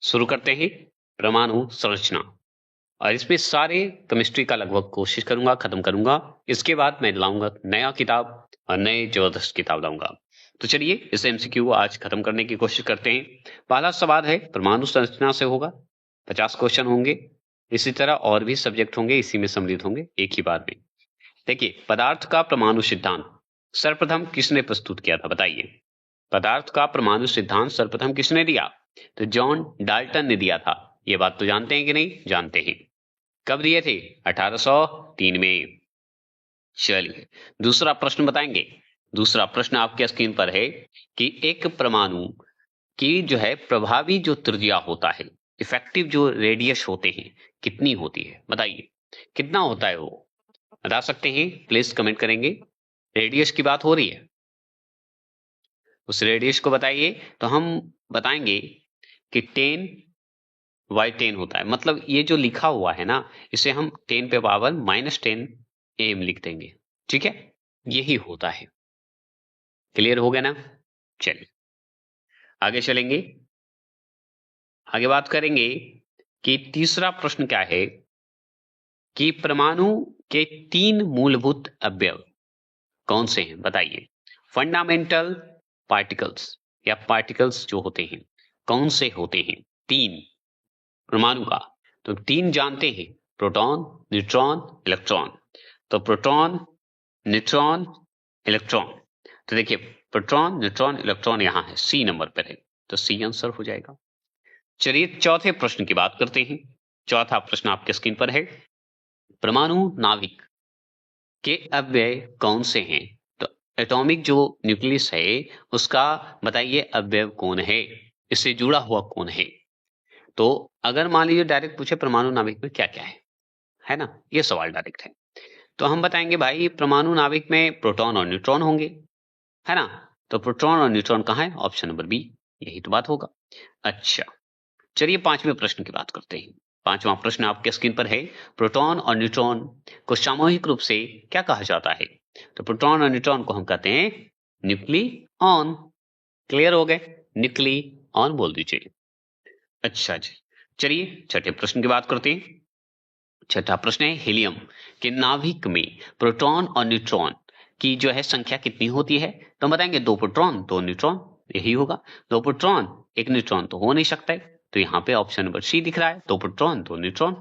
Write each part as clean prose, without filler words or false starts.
शुरू करते हैं परमाणु संरचना। और इसमें सारे केमिस्ट्री का लगभग कोशिश करूंगा, खत्म करूंगा। इसके बाद मैं लाऊंगा नया किताब और नए जबरदस्त किताब लाऊंगा। तो चलिए इस एमसीक्यू आज खत्म करने की कोशिश करते हैं। पहला सवाल है परमाणु संरचना से होगा, 50 क्वेश्चन होंगे। इसी तरह और भी सब्जेक्ट होंगे, इसी में सम्मिलित होंगे एक ही बार में। देखिए, पदार्थ का परमाणु सिद्धांत सर्वप्रथम किसने प्रस्तुत किया था, बताइए। पदार्थ का परमाणु सिद्धांत सर्वप्रथम किसने दिया? तो जॉन डाल्टन ने दिया था। ये बात तो जानते हैं कि नहीं? जानते हैं। कब दिए थे? 1803 में। चलिए दूसरा प्रश्न बताएंगे। दूसरा प्रश्न आपके स्क्रीन पर है कि एक परमाणु की जो है प्रभावी जो त्रिज्या होता है, इफेक्टिव जो रेडियस होते हैं, कितनी होती है, बताइए। कितना होता है वो बता सकते हैं? प्लीज कमेंट करेंगे। रेडियस की बात हो रही है, उस रेडियस को बताइए। तो हम बताएंगे कि 10/10 होता है। मतलब ये जो लिखा हुआ है ना, इसे हम 10 पे पावर -10 am लिख देंगे। ठीक है, यही होता है। क्लियर हो गया ना? चलिए आगे चलेंगे। आगे बात करेंगे कि तीसरा प्रश्न क्या है कि परमाणु के 3 मूलभूत अवयव कौन से हैं, बताइए। फंडामेंटल पार्टिकल्स या पार्टिकल्स जो होते हैं, कौन से होते हैं? 3 परमाणु का। तो 3 जानते हैं, प्रोटॉन, न्यूट्रॉन, इलेक्ट्रॉन। तो प्रोटॉन, न्यूट्रॉन, इलेक्ट्रॉन। तो देखिए, प्रोटॉन, न्यूट्रॉन, इलेक्ट्रॉन यहां है, सी नंबर पर है, तो सी आंसर हो जाएगा। चलिए चौथे प्रश्न की बात करते हैं। चौथा प्रश्न आपके स्क्रीन पर है, परमाणु नाभिक के अव्यय कौन से हैं? तो एटॉमिक जो न्यूक्लियस है उसका बताइए अवयव कौन है, इससे जुड़ा हुआ कौन है। तो अगर मान लीजिए डायरेक्ट पूछे परमाणु नाभिक में क्या क्या है ना, ये सवाल डायरेक्ट है, तो हम बताएंगे भाई परमाणु नाभिक में प्रोटॉन और न्यूट्रॉन होंगे, है ना। तो प्रोटॉन और न्यूट्रॉन कहां है? ऑप्शन नंबर बी, यही तो बात होगा। अच्छा, चलिए पांचवें प्रश्न की बात करते हैं। पांचवा प्रश्न आपके स्क्रीन पर है, प्रोटॉन और न्यूट्रॉन को सामूहिक रूप से क्या कहा जाता है? तो प्रोटॉन और न्यूट्रॉन को हम कहते हैं न्यूक्लियॉन। क्लियर हो गए? न्यूक्लियॉन बोल दीजिए। अच्छा जी, चलिए छठे प्रश्न की बात करते हैं। छठा प्रश्न है, हीलियम के नाभिक में प्रोटॉन और न्यूट्रॉन की जो है संख्या कितनी होती है? तो हम बताएंगे 2 प्रोटॉन 2 न्यूट्रॉन, यही होगा। 2 प्रोटॉन 1 न्यूट्रॉन तो हो नहीं सकता है, तो यहाँ पे ऑप्शन नंबर सी दिख रहा है, 2 प्रोटॉन 2 न्यूट्रॉन।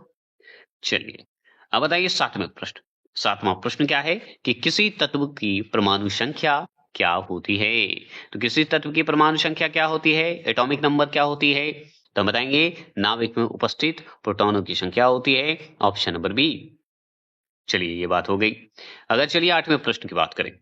चलिए अब बताइए सातवें प्रश्न। सातवां प्रश्न क्या है कि किसी तत्व की परमाणु संख्या क्या होती है? तो किसी तत्व की परमाणु संख्या क्या होती है, एटॉमिक नंबर क्या होती है? तो हम बताएंगे नाभिक में उपस्थित प्रोटॉनों की संख्या होती है, ऑप्शन नंबर बी। चलिए ये बात हो गई। अगर चलिए आठवें प्रश्न की बात करें।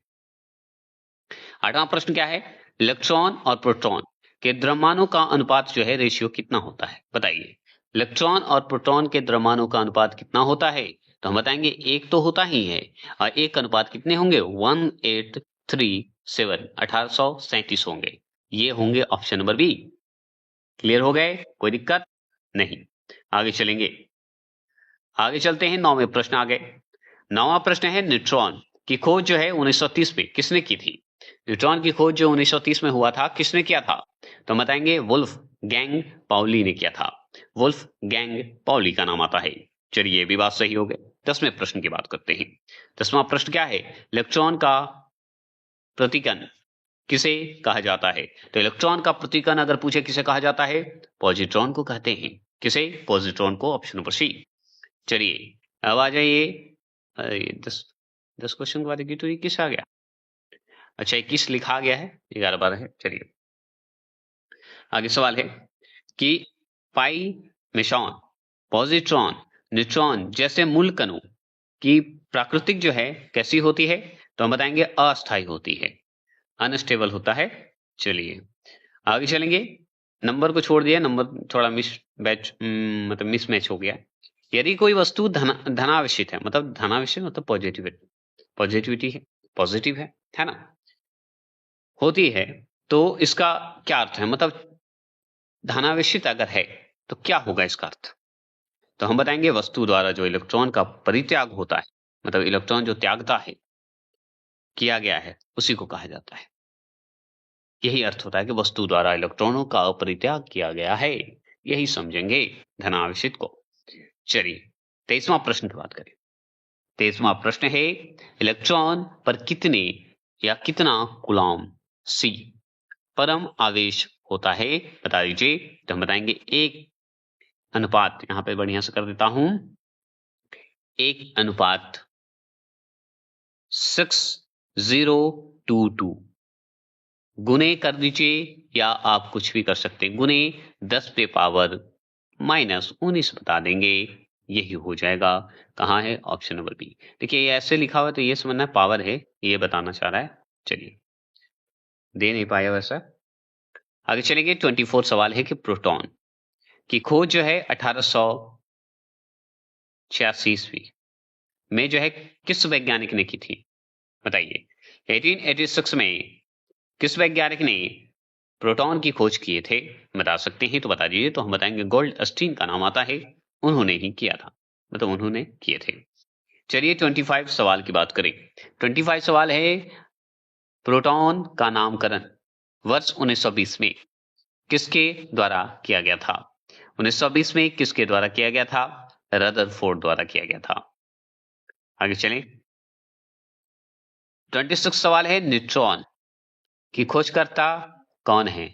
आठवां प्रश्न क्या है, इलेक्ट्रॉन और प्रोटॉन के द्रव्यमानों का अनुपात जो है रेशियो कितना होता है, बताइए। इलेक्ट्रॉन और प्रोटॉन के द्रव्यमानों का अनुपात कितना होता है? तो हम बताएंगे एक तो होता ही है, और एक अनुपात कितने होंगे? 1837 1837 होंगे। ये होंगे ऑप्शन नंबर बी। क्लियर हो गए? कोई दिक्कत नहीं। आगे चलेंगे। आगे चलते हैं, नौवें प्रश्न आ गए। नौवां प्रश्न है, न्यूट्रॉन की खोज जो है 1930 में किसने की थी? न्यूट्रॉन की खोज जो 1930 में हुआ था, किसने किया था? तो हम बताएंगे वुल्फ गैंग पाउली ने किया था। वुल्फ गैंग पाउली का नाम आता है। चलिए ये भी बात सही हो गई। 10वें प्रश्न की बात करते हैं। 10वां प्रश्न क्या है, इलेक्ट्रॉन का प्रतिकन किसे कहा जाता है? तो इलेक्ट्रॉन का प्रतिकन अगर पूछे किसे कहा जाता है, पॉजिट्रॉन को कहते हैं। किसे? पॉजिट्रॉन को, ऑप्शन नंबर सी। चलिए अब आ जाइए। अरे 10 क्वेश्चन के बाद तो 21 आ गया। अच्छा 21 लिखा गया है, 11 12 है। चलिए आगे सवाल है कि पाई मेसॉन, पॉजिट्रॉन, न्यूट्रॉन जैसे मूल कणों की प्राकृतिक जो है कैसी होती है? तो हम बताएंगे अस्थायी होती है, अनस्टेबल होता है। चलिए आगे चलेंगे। नंबर को छोड़ दिया, नंबर थोड़ा मतलब मिसमैच हो गया। यदि कोई वस्तु धनावेशित है, मतलब धनावेशित मतलब पॉजिटिविटी है, पॉजिटिव है ना, होती है, तो इसका क्या अर्थ है? मतलब धनावेशित अगर है तो क्या होगा इसका अर्थ? तो हम बताएंगे वस्तु द्वारा जो इलेक्ट्रॉन का परित्याग होता है, मतलब इलेक्ट्रॉन जो त्यागता है, किया गया है, उसी को कहा जाता है। यही अर्थ होता है कि वस्तु द्वारा इलेक्ट्रॉनों का अपरित्याग किया गया है, यही समझेंगे धनावेशित को। चलिए 23वां प्रश्न की बात करें। 23वां प्रश्न है इलेक्ट्रॉन पर कितने या कितना कूलॉम सी परम आवेश होता है, बता दीजिए। तो हम बताएंगे एक अनुपात, यहां पे बढ़िया से कर देता हूं, 1:6 6022 गुने कर दीजिए, या आप कुछ भी कर सकते हैं, गुने 10 पे पावर -19 बता देंगे, यही हो जाएगा। कहां है? Option number B. देखिए ये ऐसे लिखा हुआ है तो ये समझना पावर है, ये बताना चाह रहा है। चलिए दे नहीं पाया वैसा। आगे चलेंगे। 24 सवाल है कि प्रोटॉन की खोज जो है 1886 ईस्वी में जो है किस वैज्ञानिक ने की थी, बताइए। 1886 में किस वैज्ञानिक ने प्रोटॉन की खोज किए थे, बता सकते हैं तो बता दीजिए। तो हम बताएंगे गोल्ड स्टीन का नाम आता है, उन्होंने ही किया था, मतलब उन्होंने किए थे। चलिए 25 सवाल की बात करें। 25 सवाल है प्रोटॉन का नामकरण वर्ष 1920 में किसके द्वारा किया गया था? 1920 में किसके द्वारा किया गया था? रदरफोर्ड द्वारा किया गया था। आगे चलें। 26 सवाल है न्यूट्रॉन की खोजकर्ता कौन है?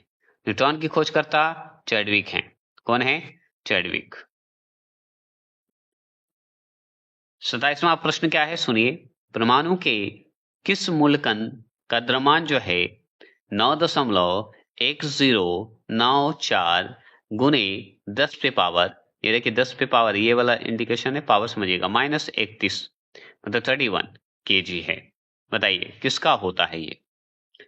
न्यूट्रॉन की खोजकर्ता चैडविक हैं। कौन है? चैडविक। 27वां प्रश्न क्या है, सुनिए। परमाणु के किस मूलकण का द्रव्यमान जो है 9.1094 गुने 10 पे पावर, ये देखिए 10 पे पावर, ये वाला इंडिकेशन है, पावर समझिएगा, -31 मतलब 31 kg है। बताइए किसका होता है ये?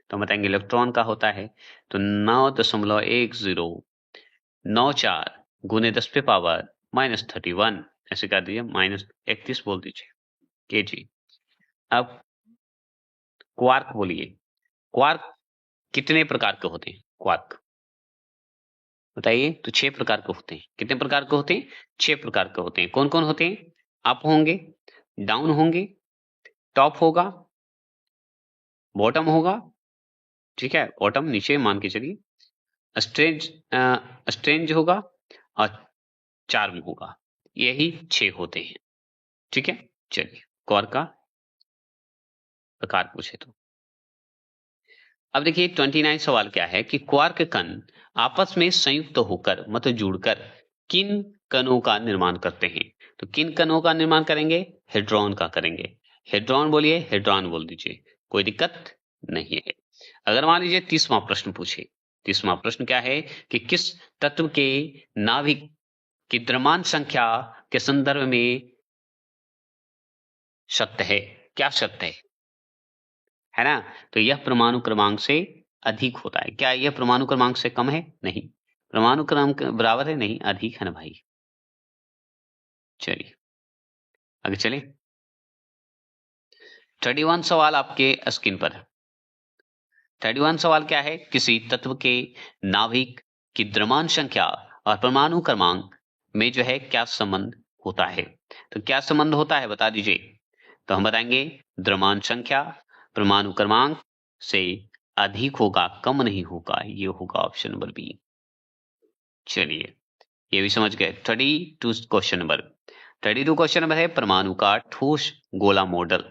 तो बताएंगे इलेक्ट्रॉन का होता है। तो 9.1094 गुने 10 पे पावर -31, ऐसे कर दीजिए, -31 बोल दीजिए kg। अब क्वार्क बोलिए, क्वार्क कितने प्रकार के होते हैं? क्वार्क बताइए। तो 6 प्रकार के होते हैं। कितने प्रकार के होते हैं? 6 प्रकार के होते हैं। कौन कौन होते हैं? अप होंगे, डाउन होंगे, टॉप होगा, बॉटम होगा, ठीक है, बॉटम नीचे मान के चलिए, स्ट्रेंज स्ट्रेंज होगा और चार्म होगा। यही 6 होते हैं, ठीक है। चलिए क्वार्क का प्रकार पूछे तो अब देखिए 29 सवाल क्या है कि क्वार्क कण आपस में संयुक्त होकर मतलब जुड़कर किन कणों का निर्माण करते हैं? तो किन कणों का निर्माण करेंगे? हेड्रॉन का करेंगे। हेड्रॉन बोलिए, हेड्रॉन बोल दीजिए, कोई दिक्कत नहीं है। अगर मान लीजिए 30वां प्रश्न पूछे। 30वां प्रश्न क्या है कि किस तत्व के नाभिक की द्रव्यमान संख्या के संदर्भ में सत्य है? क्या सत्य है ना? तो यह परमाणु क्रमांक से अधिक होता है। क्या यह परमाणु क्रमांक से कम है? नहीं। परमाणु क्रमांक बराबर है? नहीं, अधिक है ना भाई। चलिए आगे चलें। 31 सवाल आपके स्क्रीन पर है। 31 सवाल क्या है? किसी तत्व के नाभिक की द्रव्यमान संख्या और परमाणु क्रमांक में जो है क्या संबंध होता है? तो क्या संबंध होता है बता दीजिए। तो हम बताएंगे द्रव्यमान संख्या परमाणु क्रमांक से अधिक होगा, कम नहीं होगा, ये होगा ऑप्शन नंबर बी। चलिए ये भी समझ गए। 32 क्वेश्चन नंबर 32 क्वेश्चन नंबर है परमाणु का ठोस गोला मॉडल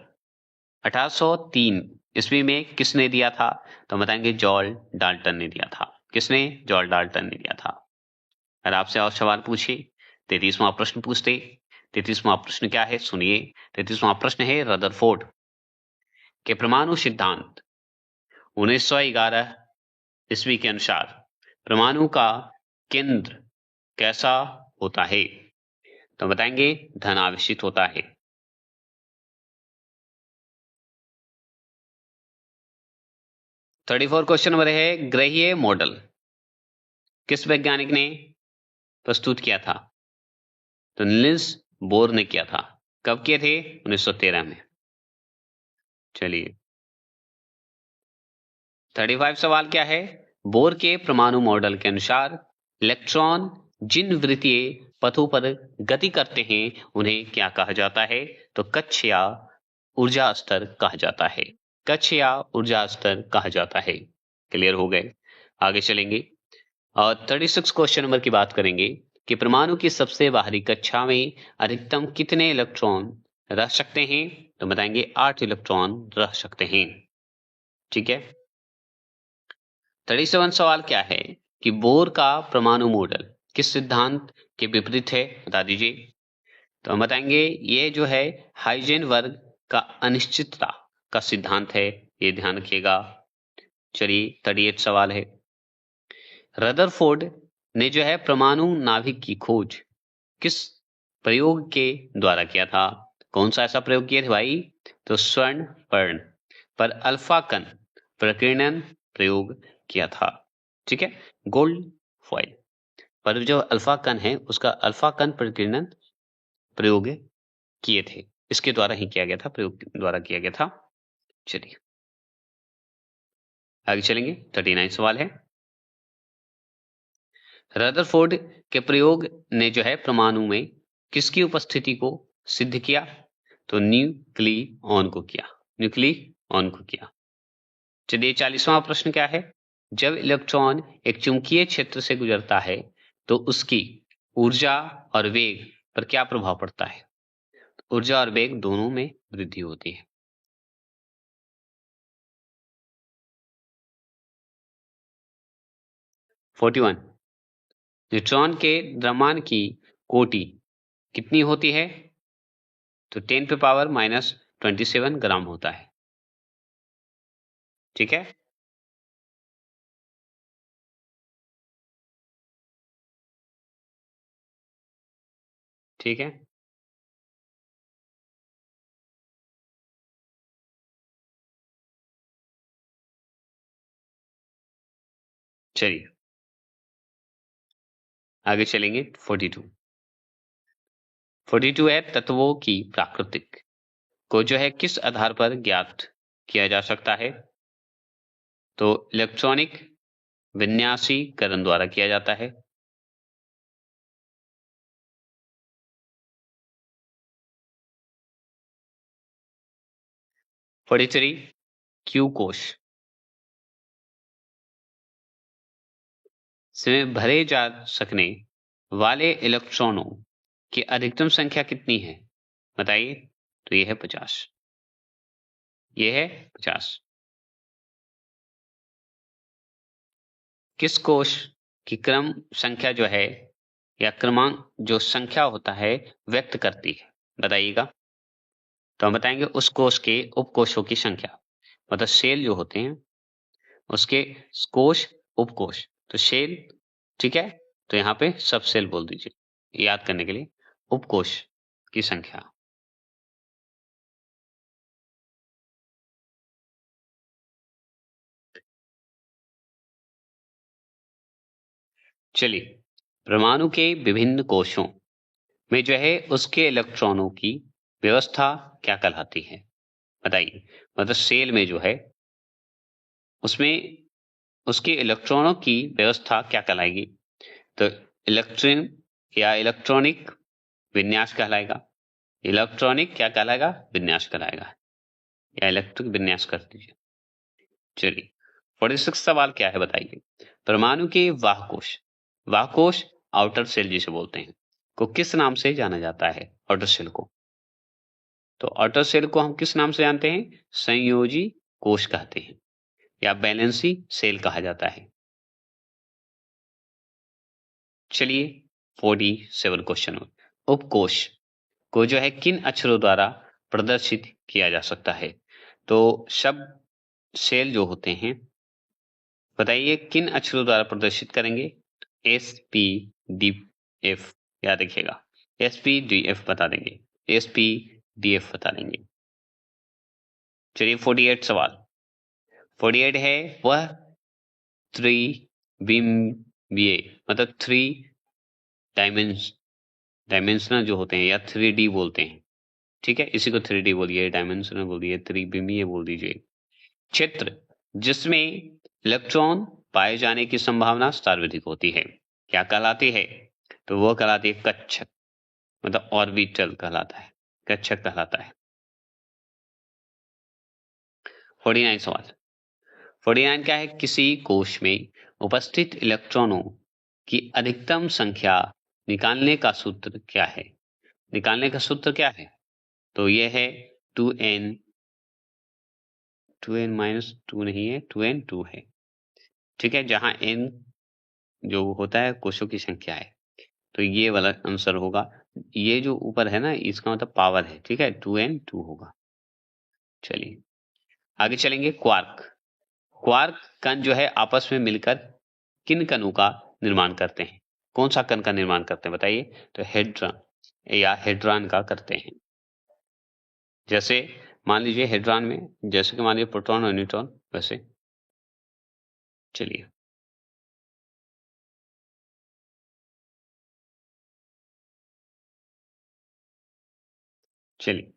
1803 ईस्वी में किसने दिया था? तो बताएंगे जॉर्ज डाल्टन ने दिया था। किसने? जॉर्ज डाल्टन ने दिया था। अगर आपसे और सवाल पूछे 33वां प्रश्न पूछते। 33वां प्रश्न क्या है, सुनिए। 33वां प्रश्न है रदरफोर्ड के परमाणु सिद्धांत 1911 ईस्वी के अनुसार परमाणु का केंद्र कैसा होता है? तो बताएंगे धनावेशित होता है। थर्टी फोर क्वेश्चन नंबर है ग्रहीय मॉडल किस वैज्ञानिक ने प्रस्तुत किया था? तो निल्स बोर ने किया था। कब किए थे? 1913 में। चलिए 35 सवाल क्या है? बोर के परमाणु मॉडल के अनुसार इलेक्ट्रॉन जिन वृत्तीय पथों पर गति करते हैं उन्हें क्या कहा जाता है? तो कक्ष या ऊर्जा स्तर कहा जाता है। कक्ष या ऊर्जा स्तर कहा जाता है। क्लियर हो गए? आगे चलेंगे। और 36 क्वेश्चन नंबर की बात करेंगे कि परमाणु की सबसे बाहरी कक्षा में अधिकतम कितने इलेक्ट्रॉन रह सकते हैं? तो बताएंगे 8 इलेक्ट्रॉन रह सकते हैं। ठीक है। 37 सवाल क्या है कि बोर का परमाणु मॉडल किस सिद्धांत के विपरीत है? बता दीजिए। तो हम बताएंगे ये जो है हाइजेनबर्ग का अनिश्चितता का सिद्धांत है, ये ध्यान रखिएगा। चलिए 38 सवाल है, रदरफोर्ड ने जो है परमाणु नाभिक की खोज किस प्रयोग के द्वारा किया था? कौन सा ऐसा प्रयोग किया था भाई? तो स्वर्ण पर्ण पर अल्फा कण प्रकीर्णन प्रयोग किया था। ठीक है, गोल्ड फॉइल पर जो अल्फा कण है उसका अल्फा कण प्रकीर्णन प्रयोग किए थे, इसके द्वारा ही किया गया था, प्रयोग द्वारा किया गया था। चलिए आगे चलेंगे। 39 सवाल है, रदरफोर्ड के प्रयोग ने जो है परमाणु में किसकी उपस्थिति को सिद्ध किया? तो न्यूक्लियॉन को किया, न्यूक्लियॉन को किया। चलिए 40वां प्रश्न क्या है, जब इलेक्ट्रॉन एक चुंबकीय क्षेत्र से गुजरता है तो उसकी ऊर्जा और वेग पर क्या प्रभाव पड़ता है? ऊर्जा और वेग दोनों में वृद्धि होती है। फोर्टी 41, न्यूट्रॉन के द्रव्यमान की कोटि कितनी होती है? तो 10⁻⁻27 ग्राम होता है। ठीक है, ठीक है। चलिए आगे चलेंगे। 42 है, तत्वों की प्राकृतिक को जो है किस आधार पर ज्ञात किया जा सकता है? तो इलेक्ट्रॉनिक विन्यासीकरण द्वारा किया जाता है। 43, क्यू कोश से भरे जा सकने वाले इलेक्ट्रॉनों की अधिकतम संख्या कितनी है? बताइए। तो यह है 50, यह है 50। किस कोश की क्रम संख्या जो है या क्रमांक जो संख्या होता है व्यक्त करती है? बताइएगा। तो हम बताएंगे उस कोश के उपकोशों की संख्या, मतलब सेल जो होते हैं उसके कोश उपकोश, तो सेल। ठीक है, तो यहाँ पे सब सेल बोल दीजिए याद करने के लिए, उपकोश की संख्या। चलिए, परमाणु के विभिन्न कोशों में जो है उसके इलेक्ट्रॉनों की व्यवस्था क्या कहलाती है? बताइए। मतलब सेल में जो है उसमें उसके इलेक्ट्रॉनों की व्यवस्था क्या कहलाएगी? तो इलेक्ट्रॉन या इलेक्ट्रॉनिक विन्यास कहलाएगा। इलेक्ट्रॉनिक क्या कहलाएगा? विन्यास कहलाएगा, या इलेक्ट्रिक विन्यास कर दीजिए। चलिए 46 सवाल क्या है बताइए, परमाणु के वाहकोश, वाहकोश आउटर सेल जिसे बोलते हैं, को किस नाम से जाना जाता है? आउटर सेल को, तो आउटर सेल को हम किस नाम से जानते हैं? संयोजी कोश कहते हैं या बैलेंसी सेल कहा जाता है। चलिए 47 क्वेश्चन, उपकोश को जो है किन अक्षरों द्वारा प्रदर्शित किया जा सकता है? तो शब्द सेल जो होते हैं, बताइए किन अक्षरों द्वारा प्रदर्शित करेंगे? एस पी डी एफ, याद रखिएगा। एस पी डी एफ बता देंगे, एस पी डी एफ बता देंगे। चलिए 48 सवाल, 48 है वह त्रिविमीय, मतलब थ्री डायमेंशनल जो होते हैं या 3D बोलते हैं। ठीक है, इसी को 3D बोलिए, डायमेंशनल बोलिए, त्रिविमीय बोल दीजिए। क्षेत्र जिसमें इलेक्ट्रॉन पाए जाने की संभावना सर्वाधिक होती है क्या कहलाती है? तो वो कहलाती है कक्षक, मतलब ऑर्बिटल कहलाता है, कक्षक कहलाता है। 49 सवाल, 49 क्या है, किसी कोश में उपस्थित इलेक्ट्रॉनों कि अधिकतम संख्या निकालने का सूत्र क्या है? निकालने का सूत्र क्या है? तो ये है 2n, 2n माइनस 2 नहीं है, 2n 2 है। ठीक है, जहां n जो होता है कोशों की संख्या है, तो ये वाला आंसर होगा। ये जो ऊपर है ना, इसका मतलब पावर है। ठीक है, 2n 2 होगा। चलिए आगे चलेंगे। क्वार्क। क्वार्क कण जो है आपस में मिलकर किन कणों का निर्माण करते हैं? कौन सा कण का निर्माण करते हैं बताइए? तो हेड्रॉन या हेड्रॉन का करते हैं। जैसे मान लीजिए हेड्रॉन में जैसे कि मान लीजिए प्रोटॉन और न्यूट्रॉन, वैसे। चलिए चलिए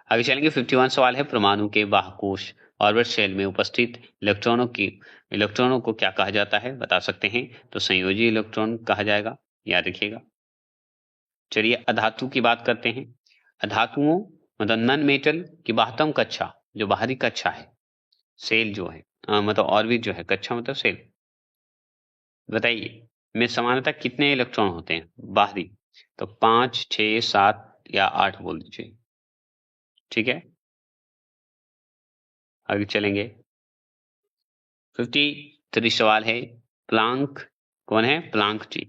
आगे चलेंगे। 51 सवाल है, परमाणु के बाह्यकोश ऑर्बिट शेल में उपस्थित इलेक्ट्रॉनों को क्या कहा जाता है? बता सकते हैं? तो संयोजी इलेक्ट्रॉन कहा जाएगा, याद रखिएगा। चलिए अधातु की बात करते हैं। अधातुओं मतलब नन मेटल की बाह्यतम कक्षा, जो बाहरी कक्षा है, सेल जो है, मतलब ऑर्बिट जो है, कक्षा मतलब सेल, बताइए में सामान्यतः कितने इलेक्ट्रॉन होते हैं बाहरी? तो 5, 6, 7 या 8 बोल दीजिए। ठीक है, आगे चलेंगे। 53 सवाल है, प्लांक कौन है? प्लांक जी।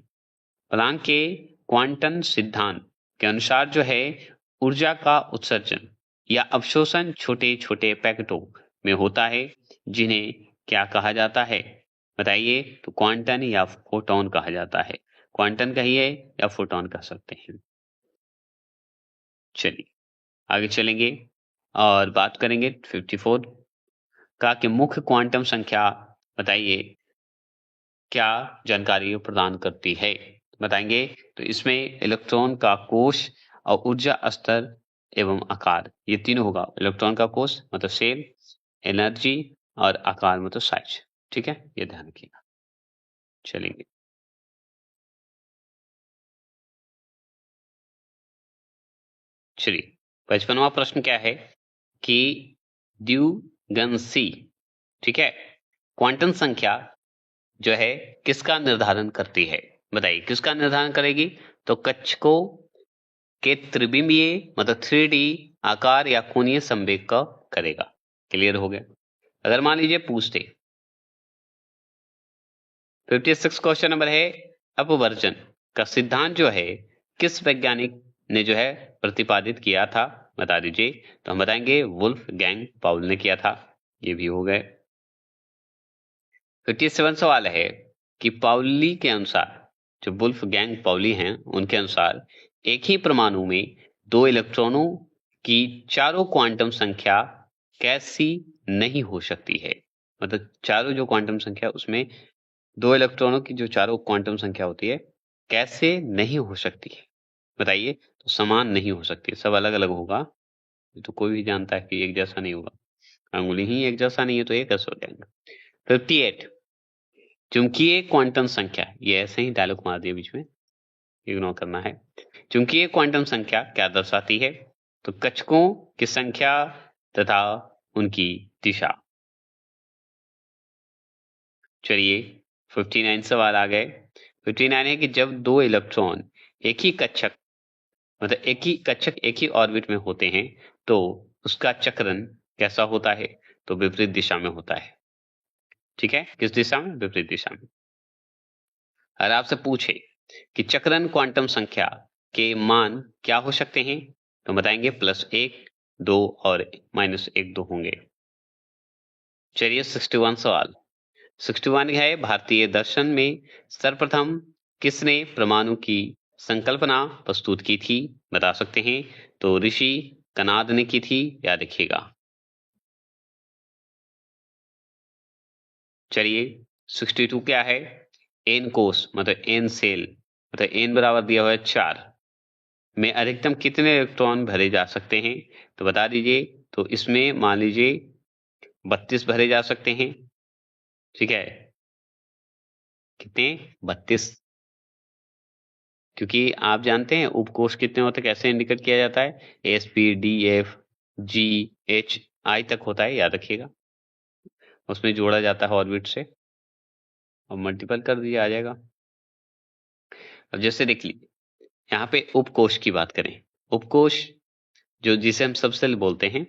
प्लांक के क्वांटम सिद्धांत के अनुसार जो है ऊर्जा का उत्सर्जन या अवशोषण छोटे छोटे पैकेटों में होता है, जिन्हें क्या कहा जाता है? बताइए। तो क्वांटन या फोटोन कहा जाता है। क्वांटन कहिए या फोटोन कह सकते हैं। चलिए आगे चलेंगे और बात करेंगे 54 का कि मुख्य क्वांटम संख्या बताइए क्या जानकारी प्रदान करती है? बताएंगे। तो इसमें इलेक्ट्रॉन का कोश और ऊर्जा स्तर एवं आकार, ये तीनों होगा। इलेक्ट्रॉन का कोश मतलब सेल, एनर्जी और आकार मतलब साइज। ठीक है, ये ध्यान रखिएगा। चलेंगे चलिए 55वां प्रश्न क्या है कि ड्यूगन्सी, ठीक है, क्वांटम संख्या जो है किसका निर्धारण करती है? बताइए किसका निर्धारण करेगी? तो कक्षकों के त्रिविमीय मतलब 3D आकार या कोणीय संवेग का करेगा। क्लियर हो गया? अगर मान लीजिए पूछते 56 क्वेश्चन नंबर है, अपवर्जन का सिद्धांत जो है किस वैज्ञानिक ने जो है प्रतिपादित किया था? बता दीजिए। तो हम बताएंगे वुल्फ गैंग पाउल ने किया था। ये भी हो गए। 57 सवाल है कि पाउली के अनुसार, जो वुल्फ गैंग पाउली हैं उनके अनुसार एक ही परमाणु में दो इलेक्ट्रॉनों की चारों क्वांटम संख्या कैसी नहीं हो सकती है? मतलब चारों जो क्वांटम संख्या, उसमें दो इलेक्ट्रॉनों की जो चारों क्वांटम संख्या होती है, कैसे नहीं हो सकती है? बताइए। तो समान नहीं हो सकती, सब अलग अलग होगा। ये तो कोई भी जानता है कि एक जैसा नहीं होगा। अंगुली ही एक जैसा नहीं है तो ये कैसे हो जाएगा? 58 चुंबकीय क्वांटम संख्या, ये ऐसे ही डायलॉग मार दिया बीच में, इग्नोर करना है। चुंबकीय क्वांटम संख्या क्या दर्शाती है? तो कक्षकों की संख्या तथा उनकी दिशा। चलिए 59 सवाल आ गए। 59 है कि जब दो इलेक्ट्रॉन एक ही कक्षक मतलब एक ही ऑर्बिट में होते हैं, तो उसका चक्रण कैसा होता है? तो विपरीत दिशा में होता है। ठीक है, किस दिशा में? विपरीत दिशा में। अगर आपसे पूछे कि चक्रण क्वांटम संख्या के मान क्या हो सकते हैं, तो बताएंगे +1, 2 और -1, 2 होंगे। चलिए 61 सवाल। 61 है, भारतीय दर्शन में सर्वप्रथम किसने परमाणु की संकल्पना प्रस्तुत की थी? बता सकते हैं? तो ऋषि कनाद ने की थी, याद रखिएगा। चलिए 62 क्या है? एन कोष मतलब एन सेल मतलब एन बराबर दिया हुआ है 4 में अधिकतम कितने इलेक्ट्रॉन भरे जा सकते हैं? तो बता दीजिए। तो इसमें मान लीजिए 32 भरे जा सकते हैं। ठीक है, कितने? 32। क्योंकि आप जानते हैं उपकोष कितने होते हैं, कैसे इंडिकेट किया जाता है? SP, DF, G, H, I तक होता है, याद रखिएगा। उसमें जोड़ा जाता है ऑर्बिट से और मल्टीपल कर दिया आ जाएगा। अब जैसे देख लीजिए, यहाँ पे उपकोष की बात करें, उपकोष जो जिसे हम सबसेल बोलते हैं,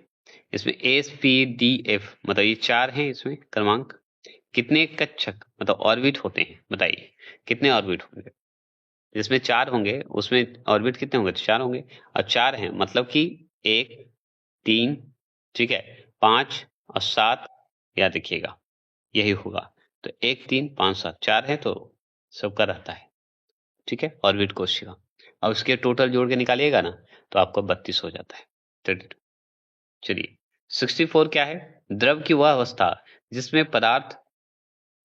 इसमें एस पी डी एफ मतलब ये 4 हैं इसमें क्रमांक। कितने कक्षक मतलब ऑर्बिट होते हैं बताइए, कितने ऑर्बिट होंगे? जिसमें 4 होंगे उसमें ऑर्बिट कितने होंगे? तो 4 होंगे। और 4 हैं मतलब कि 1 3, ठीक है, 5 और 7, याद रखिएगा यही होगा। तो 1 3 5 7 4 है तो सबका रहता है, ठीक है, ऑर्बिट कोशिका। और उसके टोटल जोड़ के निकालिएगा ना तो आपको 32 हो जाता है। 32। चलिए 64 क्या है? द्रव की वह अवस्था जिसमें पदार्थ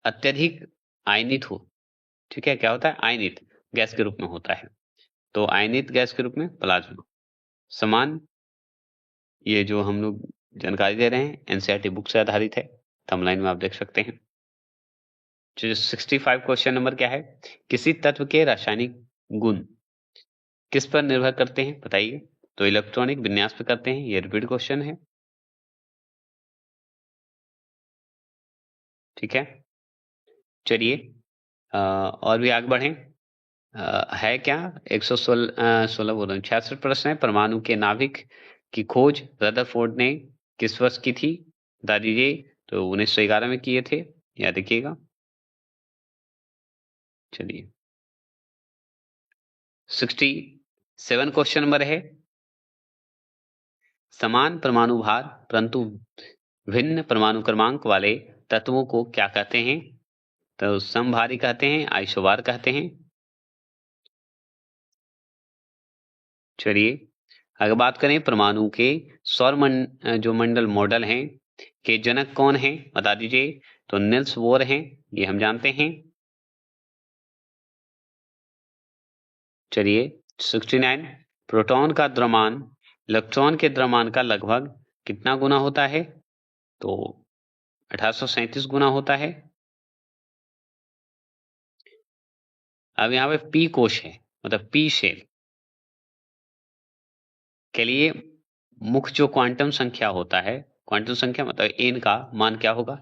अत्यधिक आयनित हो, ठीक है, क्या होता है? आयनित गैस के रूप में होता है। तो आयनित गैस के रूप में प्लाज्मा। समान, ये जो हम लोग जानकारी दे रहे हैं एनसीईआरटी बुक से आधारित है, थंबनेल में आप देख सकते हैं। 65 क्वेश्चन नंबर क्या है? किसी तत्व के रासायनिक गुण किस पर निर्भर करते हैं बताइए? तो इलेक्ट्रॉनिक विन्यास पे करते हैं, ये रिपीट क्वेश्चन है, ठीक है। चलिए और भी आगे बढ़ें। है क्या? 116 बोल रहा हूँ, 66 प्रश्न है। परमाणु के नाभिक की खोज रदरफोर्ड ने किस वर्ष की थी बता दीजिए? तो 1911 में किए थे, याद रखिएगा। चलिए 67 क्वेश्चन नंबर है। समान परमाणु भार परंतु भिन्न परमाणु क्रमांक वाले तत्वों को क्या कहते हैं? तो समभारी कहते हैं, आइसोबार कहते हैं। चलिए अगर बात करें परमाणु के जो मंडल मॉडल हैं के जनक कौन हैं बता दीजिए? तो निल्स बोर हैं, ये हम जानते हैं। चलिए 69 प्रोटॉन का द्रव्यमान इलेक्ट्रॉन के द्रव्यमान का लगभग कितना गुना होता है? तो 1837 गुना होता है। अब यहाँ पे पी कोश है मतलब पी शेल के लिए मुख्य जो क्वांटम संख्या होता है, क्वांटम संख्या मतलब एन का मान क्या होगा?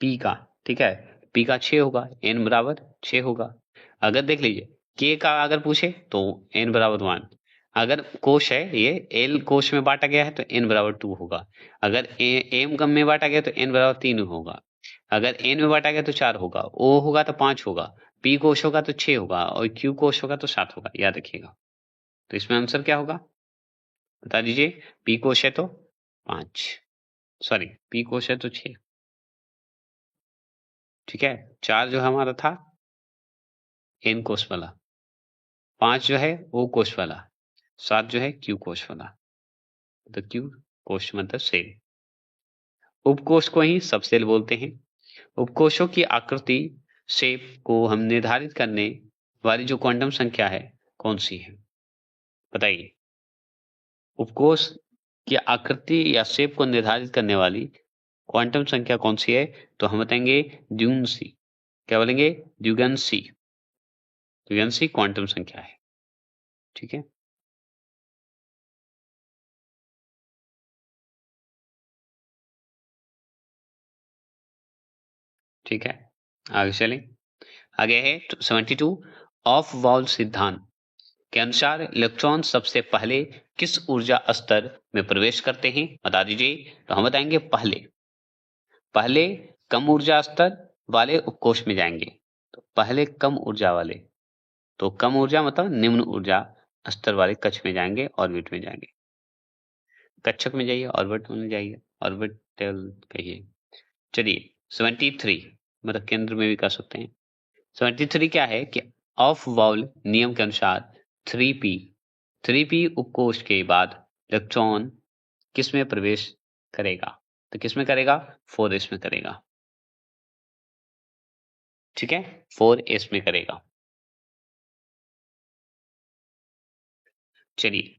पी का, ठीक है, पी का 6 होगा, एन बराबर 6 होगा। अगर देख लीजिए के का अगर पूछे तो एन बराबर 1। अगर कोश है ये एल कोश में बांटा गया है तो एन बराबर 2 होगा। अगर एम कम में बांटा गया तो एन बराबर 3 होगा। अगर एन में बांटा गया तो 4 होगा, ओ होगा तो 5 होगा, पी कोश होगा तो 6 होगा और क्यू कोश होगा तो 7 होगा, याद रखिएगा। तो इसमें आंसर क्या होगा बता दीजिए? पी कोश है तो 5, सॉरी पी कोश है तो 6, ठीक है। 4 जो हमारा था एन कोश वाला, 5 जो है ओ कोश वाला, 7 जो है क्यू कोश वाला। तो क्यू कोश मतलब सेल। उपकोष को ही सबसेल बोलते हैं। उपकोषों की आकृति शेप को हम निर्धारित करने वाली जो क्वांटम संख्या है कौन सी है बताइए? उपकोष की आकृति या शेप को निर्धारित करने वाली क्वांटम संख्या कौन सी है? तो हम बताएंगे ड्यूगेंसी। क्या बोलेंगे? ड्यूगेंसी। ड्यूगेंसी क्वांटम संख्या है, ठीक है। ठीक है आगे चलें। आगे है 72 ऑफ वाल्व सिद्धांत के अनुसार इलेक्ट्रॉन सबसे पहले किस ऊर्जा स्तर में प्रवेश करते हैं बता दीजिए? तो हम बताएंगे पहले पहले कम ऊर्जा स्तर वाले उपकोष में जाएंगे। तो पहले कम ऊर्जा वाले, तो कम ऊर्जा मतलब निम्न ऊर्जा स्तर वाले कक्ष में जाएंगे, ऑर्बिट में जाएंगे। कक्षक में जाइए, ऑर्बिट में जाइए, ऑर्बिटल कहिए। चलिए 73 मतलब केंद्र में भी कर सकते हैं। 73 क्या है कि ऑफ वाल्व नियम के अनुसार 3p उपकोष के बाद इलेक्ट्रॉन किस में प्रवेश करेगा? तो किस में करेगा? 4s में करेगा, ठीक है, 4s में करेगा। चलिए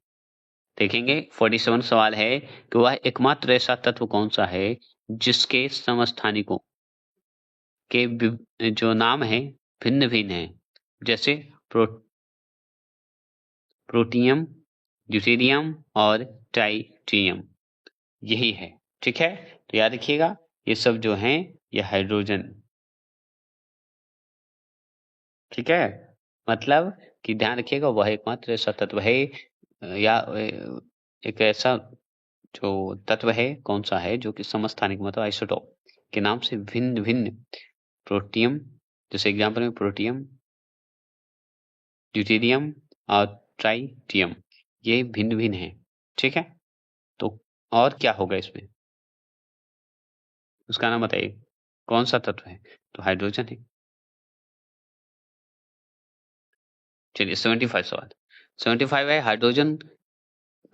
देखेंगे 47 सवाल है कि वह एकमात्र ऐसा तत्व कौन सा है जिसके समस्थानिकों के जो नाम है भिन्न भिन्न है, जैसे प्रोटियम, ड्यूटेरियम और ट्राइटियम, यही है, ठीक है। तो याद रखिएगा ये सब जो हैं ये हाइड्रोजन, ठीक है। मतलब कि ध्यान रखिएगा, वह एकमात्र ऐसा तत्व है या एक ऐसा जो तत्व है, कौन सा है, जो कि समस्थानिक मतलब आइसोटोप के नाम से भिन्न भिन्न प्रोटियम, जैसे एग्जाम्पल में प्रोटियम, ड्यूटेरियम और ट्राइटियम, ये भिन्न भिन्न है। ठीक है, तो और क्या होगा इसमें, उसका नाम बताइए, कौन सा तत्व है? तो हाइड्रोजन है। चलिए 75 सवाल। 75 है, हाइड्रोजन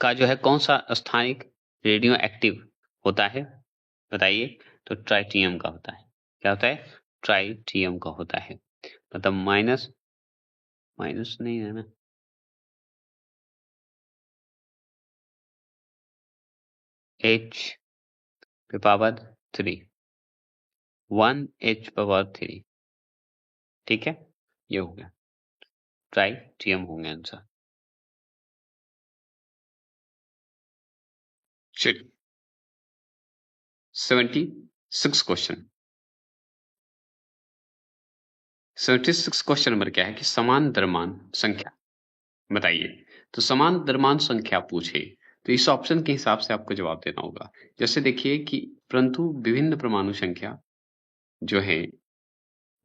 का जो है कौन सा स्थानिक रेडियो एक्टिव होता है, बताइए? तो ट्राइटियम का होता है। क्या होता है? ट्राइटियम का होता है। मतलब माइनस, माइनस नहीं है ना, एच पे पावर 3, 1 H पावर 3। ठीक है, ये हो गया, ट्राइटियम हो गया आंसर। चलिए 76 क्वेश्चन। 76 क्वेश्चन नंबर क्या है कि समान द्रव्यमान संख्या बताइए। तो समान द्रव्यमान संख्या पूछे तो इस ऑप्शन के हिसाब से आपको जवाब देना होगा। जैसे देखिए कि परंतु विभिन्न परमाणु संख्या जो है,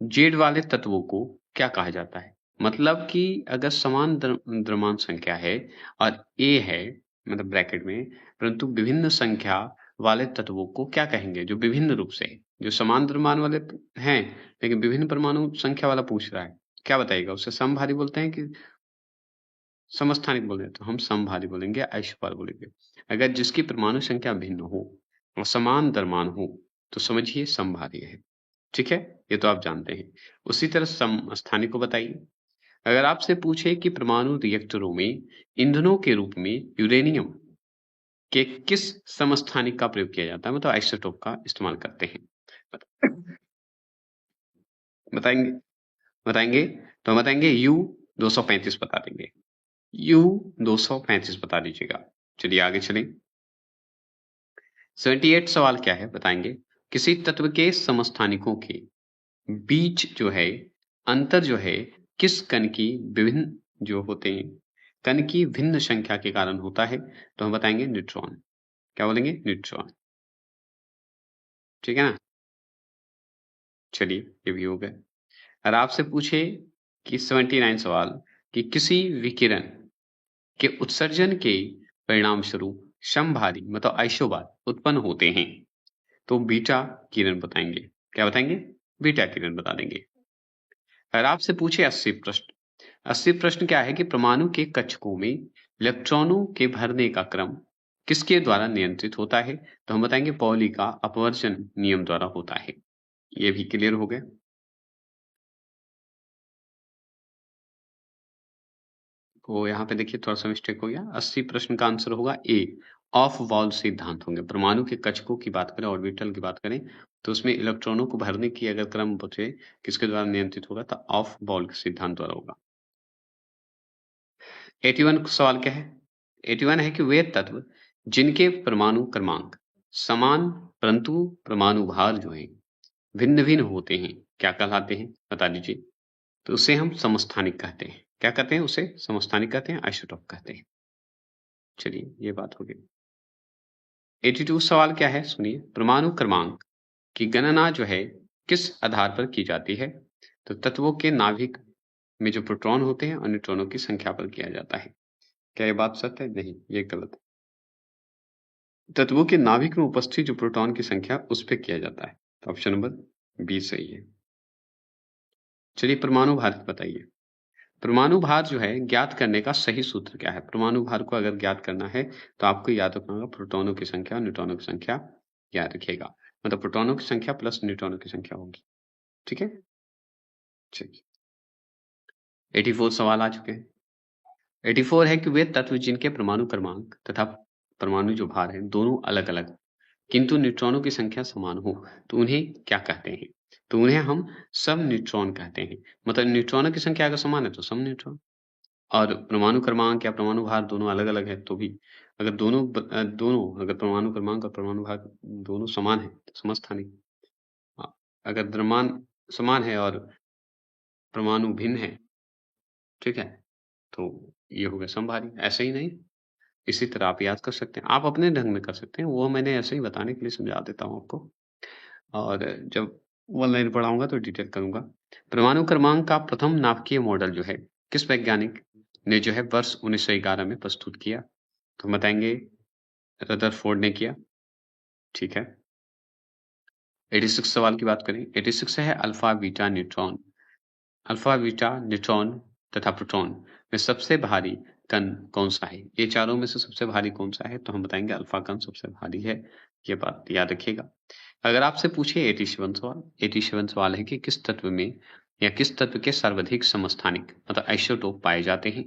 जेड वाले तत्वों को क्या कहा जाता है? मतलब कि अगर समान द्रव्यमान संख्या है और ए है, मतलब ब्रैकेट में, परंतु विभिन्न संख्या वाले तत्वों को क्या कहेंगे? जो विभिन्न रूप से है, जो समान द्रव्यमान वाले हैं लेकिन विभिन्न परमाणु संख्या वाला पूछ रहा है, क्या बताइएगा? उसे समभारी बोलते हैं कि समस्थानिक बोले? तो हम समभारी बोलेंगे, आइसोबार बोलेंगे। अगर जिसकी परमाणु संख्या भिन्न हो और समान द्रव्यमान हो तो समझिए समभारी है। ठीक है, ये तो आप जानते हैं। उसी तरह समस्थानिक को बताइए। अगर आपसे पूछे कि परमाणु रिएक्टरों में ईंधनों के रूप में यूरेनियम के किस समस्थानिक का प्रयोग किया जाता है, मतलब आइसोटोप का इस्तेमाल करते हैं, बताएंगे? बताएंगे तो हम बताएंगे यू 235 बता देंगे, यू 235 बता दीजिएगा। चलिए आगे चलें। 78 सवाल क्या है बताएंगे? किसी तत्व के समस्थानिकों के बीच जो है अंतर जो है किस कण की विभिन्न जो होते हैं, कण की भिन्न संख्या के कारण होता है? तो हम बताएंगे न्यूट्रॉन। क्या बोलेंगे? न्यूट्रॉन। ठीक है ना? चलिए ये भी हो गए। और आपसे पूछे कि 79 सवाल कि किसी विकिरण के उत्सर्जन के परिणाम स्वरूप समभारी मतलब आइसोबार उत्पन्न होते हैं, तो बीटा किरण बताएंगे। क्या बताएंगे? बीटा किरण बता देंगे। अगर आपसे पूछे 80 प्रश्न, 80 प्रश्न क्या है कि परमाणु के कक्षकों में इलेक्ट्रॉनों के भरने का क्रम किसके द्वारा नियंत्रित होता है? तो हम बताएंगे पॉली का अपवर्जन नियम द्वारा होता है। ये भी क्लियर हो गया। तो यहाँ पे देखिए थोड़ा सा मिस्टेक हो गया। 80 प्रश्न का आंसर होगा ए, ऑफ वॉल सिद्धांत होंगे। परमाणु के कक्षकों की बात करें, ऑर्बिटल की बात करें, तो उसमें इलेक्ट्रॉनों को भरने की अगर क्रम पूछे किसके द्वारा नियंत्रित होगा, तो ऑफ वॉल के सिद्धांत द्वारा होगा। 81 सवाल क्या है? 81 है कि वे तत्व जिनके परमाणु क्रमांक समान परंतु परमाणु भार जो है भिन्न भिन्न होते हैं, क्या कहलाते हैं? बता दीजिए। तो उसे हम समस्थानिक कहते हैं। क्या कहते हैं? उसे समस्थानिक कहते हैं, आइसोटोप कहते हैं। चलिए ये बात हो गई। 82 सवाल क्या है सुनिए, परमाणु क्रमांक की गणना जो है किस आधार पर की जाती है? तो तत्वों के नाभिक में जो प्रोटॉन होते हैं और न्यूट्रॉनों की संख्या पर किया जाता है। क्या ये बात सत्य है? नहीं, ये गलत है। तत्वों के नाभिक में उपस्थित जो प्रोटॉन की संख्या उस पर किया जाता है। तो ऑप्शन नंबर बी सही है। चलिए परमाणु भार बताइए। परमाणु भार जो है ज्ञात करने का सही सूत्र क्या है? परमाणु भार को अगर ज्ञात करना है तो आपको याद रखना होगा प्रोटॉनों की संख्या और न्यूट्रॉनों की संख्या याद रखिएगा। मतलब प्रोटॉनों की संख्या प्लस न्यूट्रॉनों की संख्या होगी। ठीक है, चलिए 84 सवाल आ चुके हैं। 84 है कि वे तत्व जिनके परमाणु क्रमांक तथा परमाणु जो भार है दोनों अलग अलग किंतु न्यूट्रॉनों की संख्या समान हो तो उन्हें क्या कहते हैं? तो उन्हें हम सम न्यूट्रॉन कहते हैं। मतलब न्यूट्रॉनों की संख्या अगर समान है तो सम न्यूट्रॉन, और परमाणु क्रमांक या परमाणु भार दोनों अलग-अलग है तो भी, अगर दोनों अगर परमाणु क्रमांक और परमाणु भार दोनों समान है तो समस्थानिक। अगर द्रव्यमान समान है और परमाणु भिन्न है ठीक है? तो ये हो गया समभारी, ऐसे ही नहीं, इसी तरह आप याद कर सकते हैं। आप अपने ढंग में कर सकते हैं, वो मैंने ऐसे ही बताने के लिए समझा देता हूँ आपको। और जब ऑनलाइन पढ़ाऊँगा तो डिटेल करूँगा। परमाणु क्रमांक का प्रथम नाभिकीय मॉडल जो है, किस वैज्ञानिक ने जो है वर्ष 1911 में प्रस्तुत किया? तो हम बताएँगे रदरफोर्ड ने किया, ठीक है। 86 सवाल की बात करें, 86 है alpha, beta, neutron. Alpha, beta, neutron तथा प्रोटॉन में सबसे भारी कण कौन-सा है? ये चारों में से सबसे भारी कौन-सा है? तो हम बताएँगे अल्फा कण सबसे भारी है, ये बात याद रखिएगा। अगर आपसे पूछे 87 सवाल है कि किस तत्व में या किस तत्व के सर्वाधिक समस्थानिक मतलब आइसोटोप पाए जाते हैं?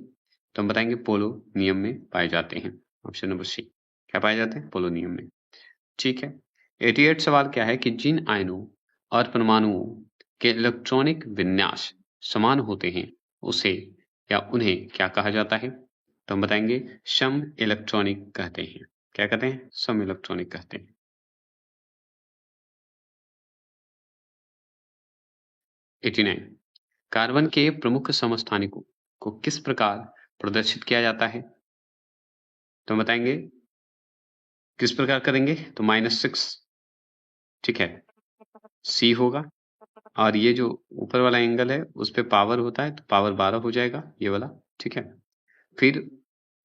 तो हम बताएँगे पोलोनियम में पाए जाते हैं। Option number C. क्या पाए जाते हैं? पोलोनियम में। ठीक है। 88 सवाल क्या है कि जिन आयनों और परमाणुओं के इलेक्ट्रॉनिक विन्यास समान होते हैं, उसे या उन्हें क्या कहा जाता है? तो हम बताएँगे सम इलेक्ट्रॉनिक कहते हैं। क्या कहते हैं? सम इलेक्ट्रॉनिक कहते हैं। 89 कार्बन के प्रमुख समस्थानिकों को किस प्रकार प्रदर्शित किया जाता है? तो हम बताएँगे किस प्रकार करेंगे? तो -6 ठीक है, सी होगा और ये जो ऊपर वाला एंगल है, उस पे पावर होता है, तो पावर 12 हो जाएगा, ये वाला, ठीक है? फिर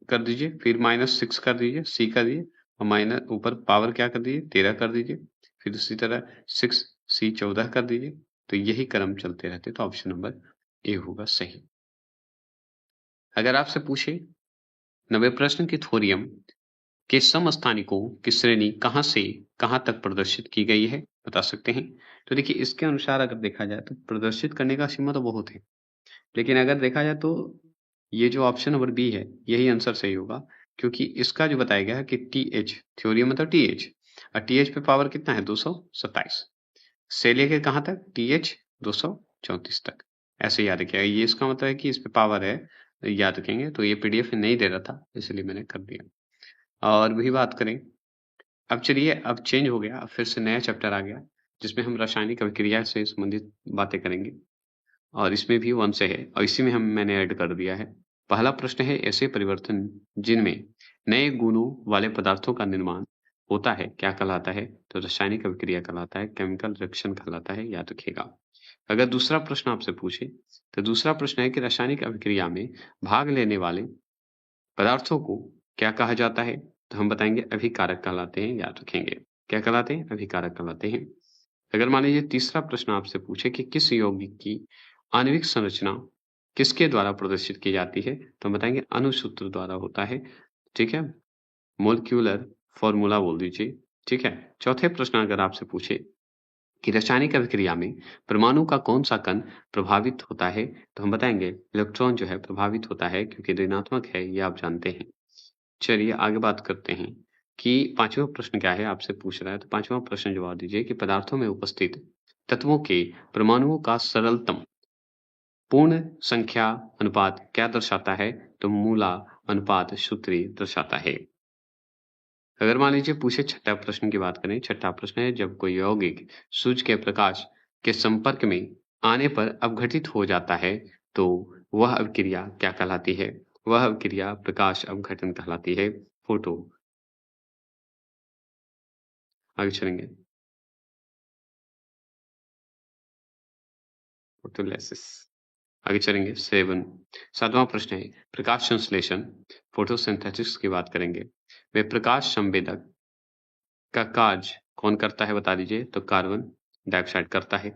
कर दीजिए, फिर -6 कर दीजिए, सी कर दीजिए और माइनस ऊपर पावर क्या कर दीजिए, 13 कर दीजिए। फिर उसी तरह 6 सी 14 कर दीजिए। तो यही क्रम चलते रहते, तो ऑप्शन नंबर ए होगा सही। अगर आपसे पूछे 90 प्रश्न की थोरियम के समस्थानिकों की श्रेणी कहाँ से कहाँ तक प्रदर्शित की गई है, बता सकते हैं? तो देखिए, इसके अनुसार अगर देखा जाए तो प्रदर्शित करने का सीमा तो बहुत है। लेकिन अगर देखा जाए तो ये जो ऑप्शन नंबर बी है, यही आंसर सही होगा, क्योंकि इसका जो बताया गया है कि टीएच, थ्योरियम मतलब टीएच, और टीएच पे पावर कितना है? 227 से लेके कहाँ तक? टीएच 234 तक। ऐसे याद रखिएगा, ये इसका मतलब है कि इस पे पावर है, याद रखेंगे। तो ये पीडीएफ में नहीं दे रहा था, इसलिए मैंने कर दिया। और वही बात करें, अब चलिए, अब चेंज हो गया, अब फिर से नया चैप्टर आ गया, जिसमें हम रासायनिक अभिक्रिया से संबंधित बातें करेंगे। और इसमें भी 1 से है और इसी में मैंने ऐड कर दिया है। पहला प्रश्न है, ऐसे परिवर्तन जिनमें नए गुणों वाले पदार्थों का निर्माण होता है, क्या कहलाता है? तो रासायनिक अभिक्रिया कहलाता है, केमिकल रिएक्शन कहलाता है, याद रखिएगा। अगर दूसरा प्रश्न आपसे पूछे, तो दूसरा प्रश्न है कि रासायनिक अभिक्रिया में भाग लेने वाले पदार्थों को क्या कहा जाता है? तो हम बताएँगे अभिकारक कहलाते हैं, याद रखेंगे। क्या कहलाते हैं? अभिकारक कहलाते हैं। अगर मान लीजिए तीसरा प्रश्न आपसे पूछे कि किस यौगिक की आणविक संरचना किसके द्वारा प्रदर्शित की जाती है? तो हम बताएँगे अणुसूत्र द्वारा होता है, ठीक है? मॉलिक्यूलर फॉर्मूला बोल दीजिए, ठीक है? चौथे प्रश्न अगर आपसे पूछे कि रासायनिक अभिक्रिया में परमाणु का कौन-सा कण प्रभावित होता है? तो हम बताएँगे इलेक्ट्रॉन जो है प्रभावित होता है, क्योंकि ऋणात्मक है, ये आप जानते हैं। चलिए आगे बात करते हैं कि 5वां प्रश्न क्या है, आपसे पूछ रहा है, तो 5वां प्रश्न जवाब दीजिए कि पदार्थों में उपस्थित तत्वों के परमाणुओं का सरलतम पूर्ण संख्या अनुपात क्या दर्शाता है? तो मूला अनुपात सूत्री दर्शाता है। अगर मान लीजिए पूछे छठा प्रश्न की बात करें, छठा प्रश्न है, जब कोई यौगिक सूर्य के प्रकाश के संपर्क में आने पर अपघटित हो जाता है, तो वह अभिक्रिया क्या कहलाती है? वह अभिक्रिया प्रकाश अपघटन कहलाती है। फोटो आगे चलेंगे, फोटोलिसिस आगे चलेंगे। 7 7वां प्रश्न है, प्रकाश संश्लेषण फोटोसिंथेसिस की बात करेंगे। वे प्रकाश संवेदक का कार्य कौन करता है, बता दीजिए? तो कार्बन डाइऑक्साइड करता है।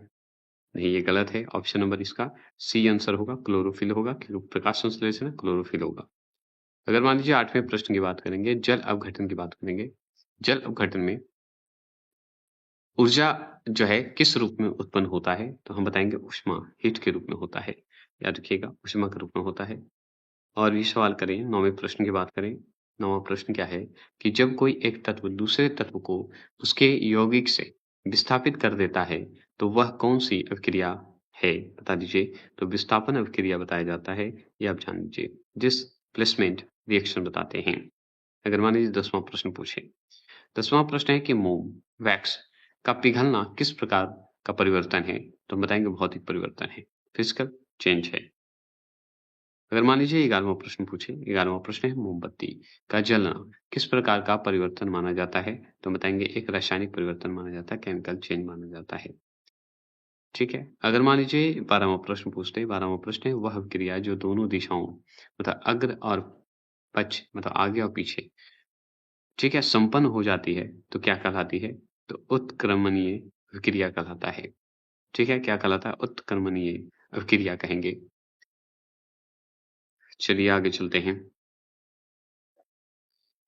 नहीं, ये गलत है। ऑप्शन नंबर इसका सी आंसर होगा, क्लोरोफिल होगा, क्योंकि प्रकाश संश्लेषण क्लोरोफिल होगा। अगर मान लीजिए 8वें प्रश्न की बात करेंगे, जल अपघटन की बात करेंगे। जल अपघटन में ऊर्जा जो है किस रूप में उत्पन्न होता है? तो हम बताएँगे ऊष्मा, हीट के रूप में होता है। याद रखिएगा, ऊष्मा के रूप में होता है। और भी सवाल करें, 9वें प्रश्न की बात करें। 9वां प्रश्न क्या है कि जब कोई एक तत्व दूसरे तत्व को उसके यौगिक से विस्थापित कर देता है, तो वह कौन-सी अभिक्रिया है? बता दीजिए। तो विस्थापन अभिक्रिया बताया जाता है, ये आप जान लीजिए। डिस्प्लेसमेंट रिएक्शन बताते हैं। अगर मान लीजिए 10वां प्रश्न पूछे। 10वां प्रश्न है कि मोम, वैक्स का पिघलना किस प्रकार का परिवर्तन है? तो हम बताएँगे भौतिक परिवर्तन है, फिजिकल चेंज है। अगर मान लीजिए 11वां प्रश्न पूछे, 11वां प्रश्न है मोमबत्ती का जलना किस प्रकार का परिवर्तन माना जाता है? तो बताएँगे एक रासायनिक परिवर्तन माना जाता है, केमिकल चेंज माना जाता है। ठीक है? अगर मान लीजिए 12वां प्रश्न पूछते हैं, 12वां प्रश्न है वह क्रिया जो दोनों दिशाओं मतलब अग्र और पश्च मतलब आगे और पीछे, ठीक है, संपन्न हो जाती है, तो क्या कहलाती है? तो उत्क्रमणीय अभिक्रिया कहलाता है। ठीक है? क्या कहलाता है? उत्क्रमणीय अभिक्रिया कहेंगे। चलिए आगे चलते हैं।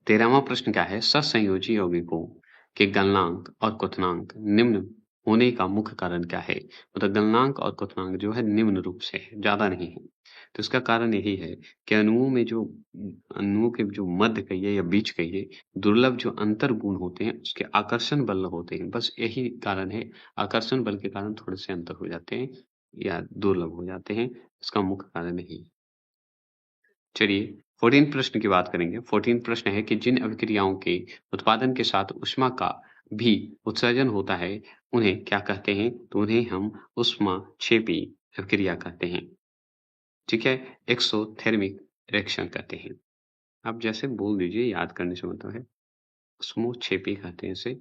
13वां प्रश्न क्या है? ससंयोजी यौगिकों के गलनांक और क्वथनांक निम्न होने का मुख्य कारण क्या है? मतलब गलनांक और क्वथनांक जो है निम्न रूप से है, ज़्यादा नहीं है। तो इसका कारण यही है कि अणुओं में जो अणुओं के जो मध्य कहिए या बीच कहिए, दुर्लभ जो अंतर गुण होते हैं, उसके आकर्षण बल होते हैं। बस यही कारण है, आकर्षण बल के कारण थोड़े से अंतर हो जाते हैं या दुर्लभ हो जाते हैं। इसका मुख्य कारण यही है। चलिए 14 प्रश्न की बात करेंगे। 14 प्रश्न है कि जिन अभिक्रियाओं के उत्पादन के साथ ऊष्मा का भी उत्सर्जन होता है, उन्हें क्या कहते हैं? तो उन्हें हम ऊष्माक्षेपी अभिक्रिया कहते हैं। ठीक है? एक्सोथर्मिक रिएक्शन कहते हैं। आप जैसे बोल दीजिए, याद करने से मतलब है। ऊष्मोक्षेपी कहते हैं इसे।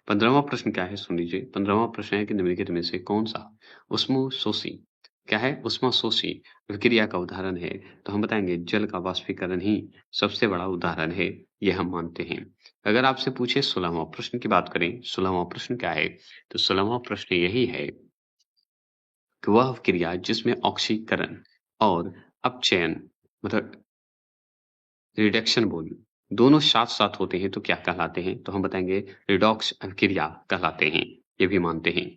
15वां प्रश्न क्या है सुन लीजिए। 15वां प्रश्न है कि निम्नलिखित में से कौन-सा ऊष्मशोषी क्या है? ऊष्मशोषी विक्रिया का उदाहरण है। तो हम बताएँगे जल का वाष्पीकरण ही सबसे बड़ा उदाहरण है, ये हम मानते हैं। अगर आपसे पूछे 16वां प्रश्न की बात करें, 16वां प्रश्न क्या है? तो 16वां प्रश्न यही है कि वह क्रिया जिसमें ऑक्सीकरण और अपचयन मतलब रिडक्शन बोली, दोनों साथ-साथ होते हैं तो क्या कहलाते हैं? तो हम बताएँगे रिडॉक्स अभिक्रिया कहलाते हैं, ये भी मानते हैं।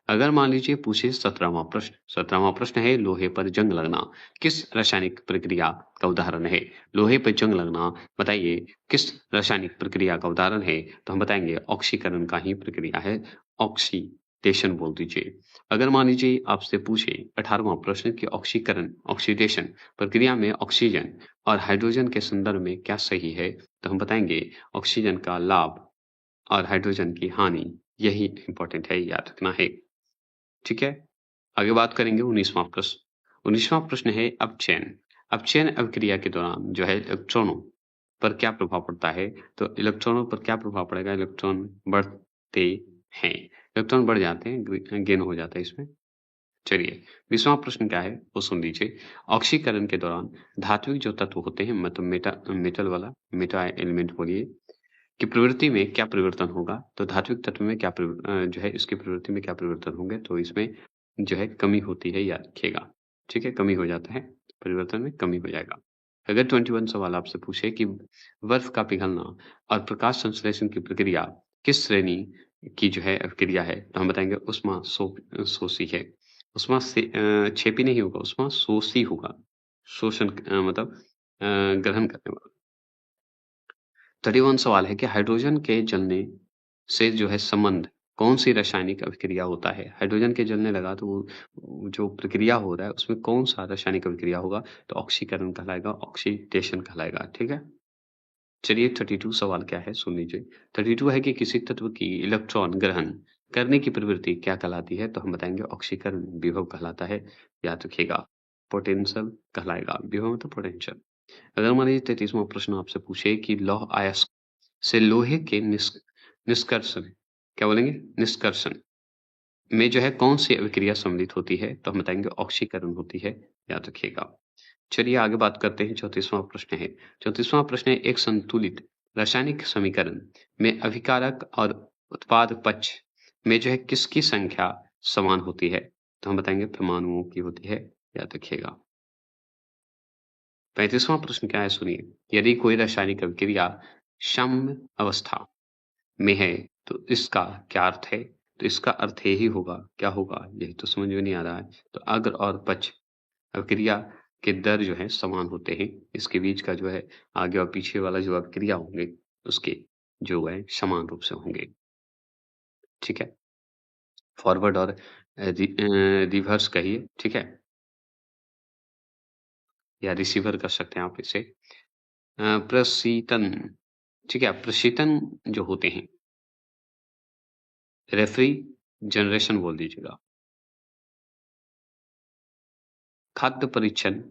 अगर मान लीजिए पूछे 17वां प्रश्न, 17वां प्रश्न है लोहे पर जंग लगना किस रासायनिक प्रक्रिया का उदाहरण है? लोहे पर जंग लगना बताइए किस रासायनिक प्रक्रिया का उदाहरण है? तो हम बताएँगे ऑक्सीकरण का ही प्रक्रिया है, ऑक्सीडेशन बोल दीजिए। अगर मान लीजिए आपसे पूछे 18वां प्रश्न कि ऑक्सीकरण, ऑक्सीडेशन प्रक्रिया में ऑक्सीजन और हाइड्रोजन के संदर्भ में क्या सही है? तो हम बताएँगे ऑक्सीजन का लाभ और हाइड्रोजन की हानि, यही इम्पोर्टेंट है, याद रखना है। ठीक है? आगे बात करेंगे 19वां प्रश्न। 19वां प्रश्न है अपचयन। अपचयन अभिक्रिया के दौरान जो है इलेक्ट्रॉनों पर क्या प्रभाव पड़ता है? तो इलेक्ट्रॉनों पर क्या प्रभाव पड़ेगा? इलेक्ट्रॉन बढ़ते हैं। इलेक्ट्रॉन बढ़ जाते हैं, गेन हो जाता है इसमें। चलिए 20वां प्रश्न क्या है वो सुन लीजिए। ऑक्सीकरण के दौरान धात्विक जो तत्व होते हैं मतलब मेटल वाला मेटा एलिमेंट बोलिए की प्रवृत्ति में क्या परिवर्तन होगा? तो धात्विक तत्व में क्या जो है इसकी प्रवृत्ति में क्या परिवर्तन होंगे? तो इसमें जो है कमी होती है, याद रखिएगा। ठीक है? कमी हो जाता है, परिवर्तन में कमी हो जाएगा। अगर 21 सवाल आपसे पूछे कि बर्फ का पिघलना और प्रकाश संश्लेषण की प्रक्रिया किस श्रेणी की जो है क्रिया है? तो हम बताएँगे शोषी है। छेपी नहीं होगा, शोषी होगा। शोषण मतलब ग्रहण करने वाला। 31 सवाल है कि हाइड्रोजन के जलने से जो है संबंध कौन-सी रासायनिक अभिक्रिया होता है? हाइड्रोजन के जलने लगा तो वो जो प्रक्रिया हो रहा है उसमें कौन-सा रासायनिक अभिक्रिया होगा? तो ऑक्सीकरण कहलाएगा, ऑक्सीडेशन कहलाएगा, ठीक है? चलिए 32 सवाल क्या है सुन लीजिए। 32 है कि किसी तत्व की इलेक्ट्रॉन ग्रहण करने की प्रवृत्ति क्या कहलाती है? तो हम बताएँगे ऑक्सीकरण विभव कहलाता है, याद रखिएगा। पोटेंशियल कहलाएगा, विभव मतलब पोटेंशियल। अगर मान लीजिए 33वां प्रश्न आपसे पूछे कि लौह अयस्क से लोहे के निष्कर्षण क्या बोलेंगे? निष्कर्षण में जो है कौन-सी अभिक्रिया सम्मिलित होती है? तो हम बताएँगे ऑक्सीकरण होती है, याद रखिएगा। चलिए आगे बात करते हैं 34वां प्रश्न है। 34वां प्रश्न है एक संतुलित रासायनिक समीकरण में अभिकारक और उत्पाद पक्ष में जो है किसकी संख्या समान होती है? तो हम बताएँगे परमाणुओं की होती है, याद रखिएगा। 35वां प्रश्न क्या है सुनिए। यदि कोई रासायनिक अभिक्रिया सम अवस्था में है, तो इसका क्या अर्थ है? तो इसका अर्थ यही होगा, क्या होगा? यही तो समझ में नहीं आ रहा है। तो अग्र और पक्ष अभिक्रिया के दर जो है समान होते हैं। इसके बीच का जो है आगे और पीछे वाला जो अभिक्रिया होंगे, उसके जो है समान रूप से होंगे। ठीक है? फॉरवर्ड और रिवर्स कहिए, ठीक है? या रिसीवर कर सकते हैं आप इसे। प्रशीतन, ठीक है? प्रशीतन जो होते हैं, रेफ्रिजरेशन बोल दीजिएगा। खाद्य परीक्षण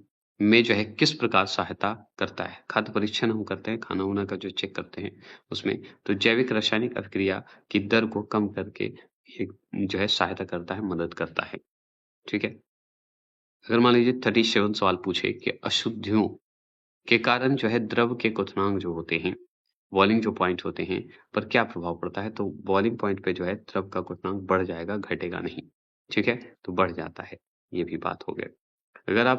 में जो है किस प्रकार सहायता करता है? खाद्य परीक्षण हम करते हैं, खाना-वाना का जो चेक करते हैं उसमें, तो जैविक रासायनिक अभिक्रिया की दर को कम करके ये जो है सहायता करता है, मदद करता है। ठीक है? अगर मान लीजिए 37 सवाल पूछे कि अशुद्धियों के कारण जो है द्रव के क्वथनांक जो होते हैं, बॉइलिंग जो पॉइंट होते हैं, पर क्या प्रभाव पड़ता है? तो बॉइलिंग पॉइंट पे जो है द्रव का क्वथनांक बढ़ जाएगा, घटेगा नहीं। ठीक है? तो बढ़ जाता है। ये भी बात हो गई। अगर आप